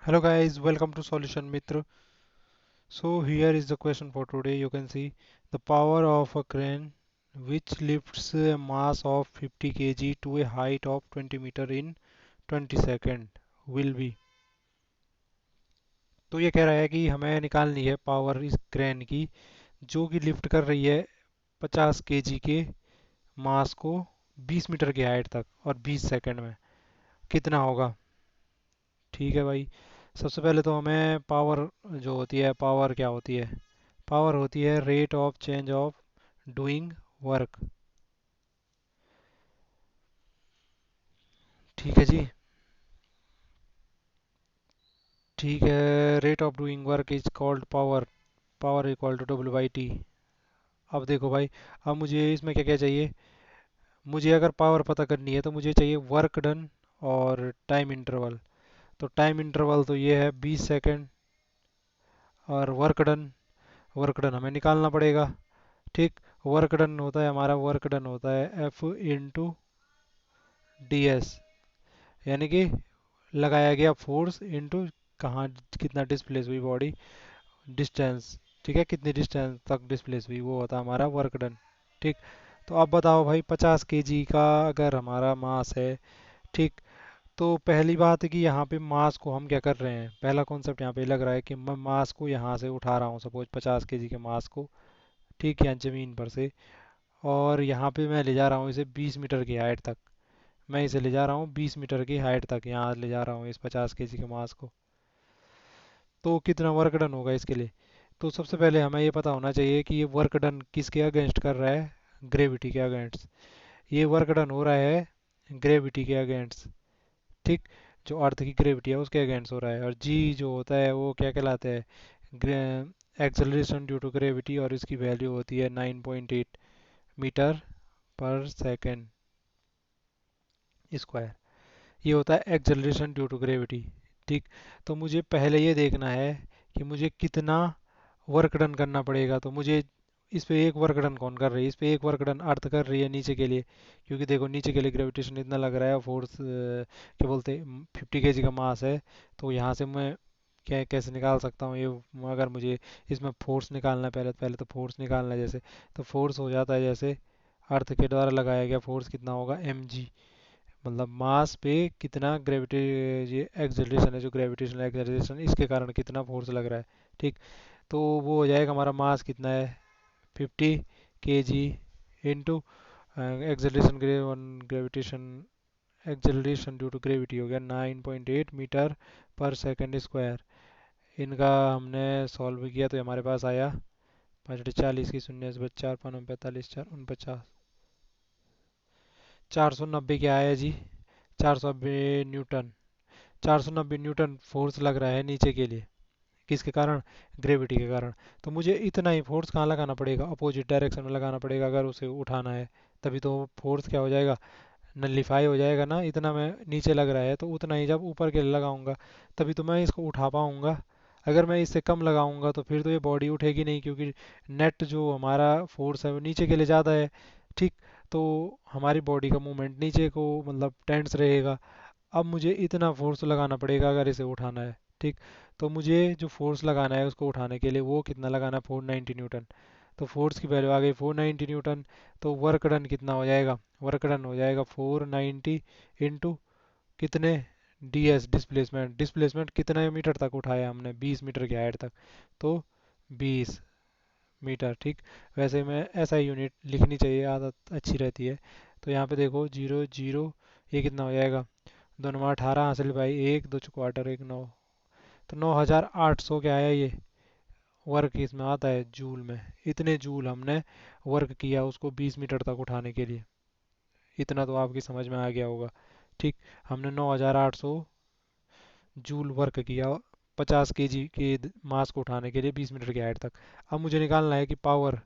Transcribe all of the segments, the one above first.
Hello guys, welcome to Solution Mitra. So here is the question for today. You can see the power of a crane which lifts a mass of 50 kg to a height of 20 meter in 20 second will be। तो ये कह रहा है कि हमें निकालनी है power इस क्रेन की जो कि लिफ्ट कर रही है 50 केजी के मास को 20 मीटर की हाइट तक और 20 सेकंड में कितना होगा। ठीक है भाई। सबसे पहले तो हमें पावर जो होती है, पावर क्या होती है? पावर होती है rate of change of doing work. ठीक है जी। ठीक है, rate of doing work is called power. Power equal to W/T। अब देखो भाई, अब मुझे इसमें क्या क्या चाहिए। मुझे अगर पावर पता करनी है तो मुझे चाहिए वर्क डन और टाइम इंटरवल। तो टाइम इंटरवल तो ये है 20 सेकंड। और वर्क डन हमें निकालना पड़ेगा। ठीक। वर्क डन होता है हमारा, वर्क डन होता है F इंटू डी एस, यानी कि लगाया गया फोर्स इनटू कहाँ कितना डिस्प्लेस हुई बॉडी, डिस्टेंस। ठीक है, कितनी डिस्टेंस तक डिस्प्लेस हुई वो होता है हमारा वर्क डन। ठीक। तो अब बताओ भाई, 50 केजी का अगर हमारा मास है, ठीक, तो पहली बात है कि यहाँ पे मास को हम क्या कर रहे हैं, पहला कॉन्सेप्ट यहाँ पे लग रहा है कि मैं मास को यहाँ से उठा रहा हूँ, सपोज 50 केजी के मास को, ठीक, यहाँ ज़मीन पर से, और यहाँ पे मैं ले जा रहा हूँ इसे 20 मीटर की हाइट तक। मैं इसे ले जा रहा हूँ 20 मीटर की हाइट तक, यहाँ ले जा रहा हूँ इस 50 केजी के मास को। तो कितना वर्क डन होगा इसके लिए? तो सबसे पहले हमें ये पता होना चाहिए कि ये वर्क डन किसके अगेंस्ट कर रहा है। ग्रेविटी के अगेंस्ट। ये वर्क डन हो रहा है ग्रेविटी के अगेंस्ट। ठीक। जो अर्थ की ग्रेविटी है उसके अगेंस्ट हो रहा है, और जी जो होता है वो क्या कहलाता है, एक्सेलरेशन ड्यू टू ग्रेविटी, और इसकी वैल्यू होती है 9.8 मीटर पर सेकेंड स्क्वायर। ये होता है एक्सेलरेशन ड्यू टू ग्रेविटी। ठीक। तो मुझे पहले ये देखना है कि मुझे कितना वर्क डन करना पड़ेगा। तो मुझे इस पे एक वर्क डन कौन कर रही है, इस पे एक वर्क डन अर्थ कर रही है नीचे के लिए, क्योंकि देखो नीचे के लिए ग्रेविटेशन इतना लग रहा है, फोर्स क्या बोलते हैं, 50 केजी का मास है। तो यहाँ से मैं क्या कैसे निकाल सकता हूँ ये, अगर मुझे इसमें फोर्स निकालना है, पहले पहले तो फोर्स निकालना है जैसे, तो फोर्स हो जाता है जैसे अर्थ के द्वारा लगाया गया फोर्स कितना होगा mg, मतलब मास पे कितना ग्रेविटी, ये एक्सेलरेशन है जो ग्रेविटेशनल एक्सेलरेशन, इसके कारण कितना फोर्स लग रहा है। ठीक। तो वो हो जाएगा हमारा मास कितना है 50 KG into acceleration, gravitation, acceleration due to gravity हो गया 9.8 मीटर पर सेकंड स्क्वायर। इनका हमने सॉल्व किया तो हमारे पास आया 5 40 की शून्य से 4 5 45 4 49, 490 क्या आया जी, 490 न्यूटन। 490 न्यूटन फोर्स लग रहा है नीचे के लिए, किसके कारण, ग्रेविटी के कारण। तो मुझे इतना ही फोर्स कहाँ लगाना पड़ेगा, अपोजिट डायरेक्शन में लगाना पड़ेगा अगर उसे उठाना है। तभी तो फोर्स क्या हो जाएगा, नलिफाई हो जाएगा ना। इतना मैं नीचे लग रहा है तो उतना ही जब ऊपर के लिए लगाऊंगा तभी तो मैं इसको उठा पाऊंगा। अगर मैं इससे कम लगाऊंगा तो फिर तो ये बॉडी उठेगी नहीं, क्योंकि नेट जो हमारा फोर्स है वो नीचे के लिए ज़्यादा है। ठीक। तो हमारी बॉडी का मूवमेंट नीचे को मतलब टेंस रहेगा। अब मुझे इतना फोर्स लगाना पड़ेगा अगर इसे उठाना है। ठीक। तो मुझे जो फोर्स लगाना है उसको उठाने के लिए वो कितना लगाना है, 490 न्यूटन। तो फोर्स की वैल्यू आ गई 490 न्यूटन। तो वर्क डन कितना हो जाएगा, वर्क डन हो जाएगा 490 इंटू कितने, डी एस, डिस्प्लेसमेंट। डिस्प्लेसमेंट कितने मीटर तक उठाया हमने, 20 मीटर की हाइट तक। तो 20 मीटर। ठीक। वैसे में ऐसा यूनिट लिखनी चाहिए, आदत अच्छी रहती है। तो यहाँ पे देखो 0 0, ये कितना हो जाएगा, दो नंबर 18 हासिल भाई, एक दो क्वार्टर एक 9, तो 9800 क्या आया ये वर्क, इसमें आता है जूल में। इतने जूल हमने वर्क किया उसको 20 मीटर तक उठाने के लिए। इतना तो आपकी समझ में आ गया होगा। ठीक। हमने 9800 जूल वर्क किया 50 केजी के मास को उठाने के लिए 20 मीटर की हाइट तक। अब मुझे निकालना है कि पावर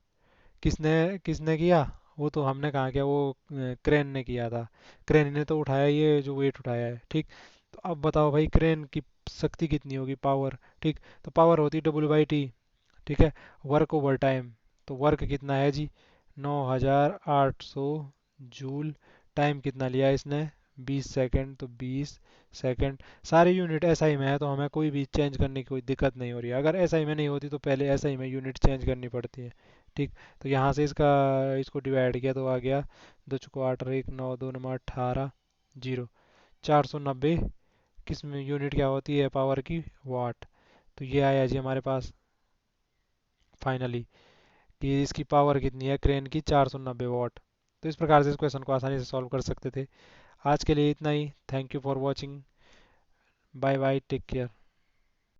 किसने किसने किया। वो तो हमने कहा किया, वो क्रेन ने किया था। क्रेन ने तो उठाया ये जो वेट उठाया है। ठीक। तो अब बताओ भाई क्रेन की शक्ति कितनी होगी, पावर। ठीक। तो पावर होती है W/T। ठीक है। Work over time. तो वर्क कितना है जी, 9800 जूल। टाइम कितना लिया इसने, 20 सेकंड, तो 20 सेकंड, सारी यूनिट एसआई में है तो हमें कोई भी चेंज करने की कोई दिक्कत नहीं हो रही है। अगर एसआई में नहीं होती तो पहले एसआई में यूनिट चेंज करनी पड़ती है। ठीक। तो यहाँ से इसको डिवाइड किया तो आ गया 2 चौको 8 और 1 9 2 9 18 जीरो। 490 किस में यूनिट क्या होती है पावर की? वाट। तो ये आया जी हमारे पास फाइनली कि इसकी पावर कितनी है क्रेन की? 490 वाट। तो इस प्रकार से इस क्वेश्चन को आसानी से सॉल्व कर सकते थे। आज के लिए इतना ही। Thank you for watching. Bye bye, take care.